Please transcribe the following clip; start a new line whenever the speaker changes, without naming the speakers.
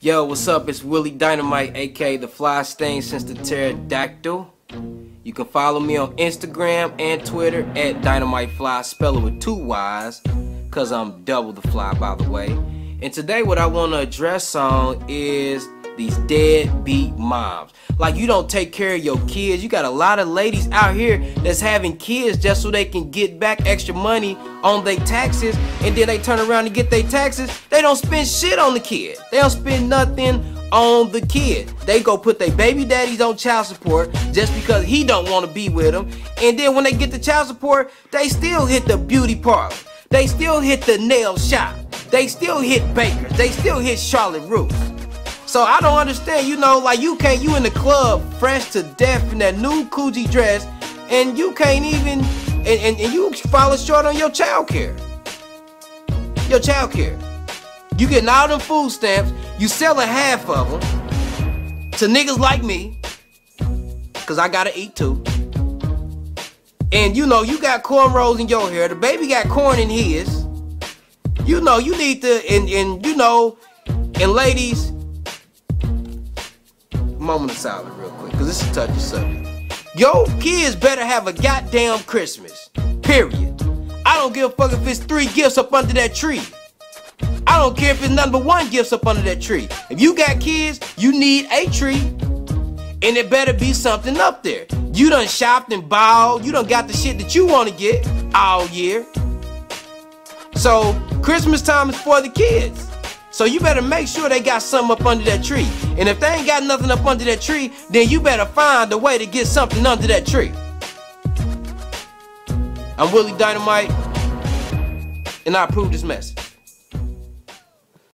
Yo, what's up? It's Willie Dynamite, aka the Fly Stain since the Pterodactyl. You can follow me on Instagram and Twitter at DynamiteFly, spell it with 2 Y's, cause I'm double the fly, by the way. And today what I want to address on is these deadbeat moms. Like, you don't take care of your kids. You got a lot of ladies out here that's having kids just so they can get back extra money on their taxes, and then they turn around and get their taxes. They don't spend shit on the kid. They don't spend nothing on the kid. They go put their baby daddies on child support just because he don't want to be with them. And then when they get the child support, they still hit the beauty parlor. They still hit the nail shop. They still hit Baker's. They still hit Charlotte Russe. So I don't understand, you know, like you in the club fresh to death in that new Coogi dress, and you can't even, and you falling short on your child care. Your child care. You getting all them food stamps, you selling half of them to niggas like me, cause I gotta eat too. And you know, you got cornrows in your hair, the baby got corn in his. You know, you need to, and you know, and ladies, moment of silence real quick, cause this is a touchy subject. Your kids better have a goddamn Christmas, period. I don't give a fuck if it's 3 gifts up under that tree. I don't care if it's number 1 gifts up under that tree. If you got kids, you need a tree, and it better be something up there. You done shopped and bought, you done got the shit that you want to get all year. So Christmas time is for the kids. So you better make sure they got something up under that tree. And if they ain't got nothing up under that tree, then you better find a way to get something under that tree. I'm Willie Dynamite, and I approve this message.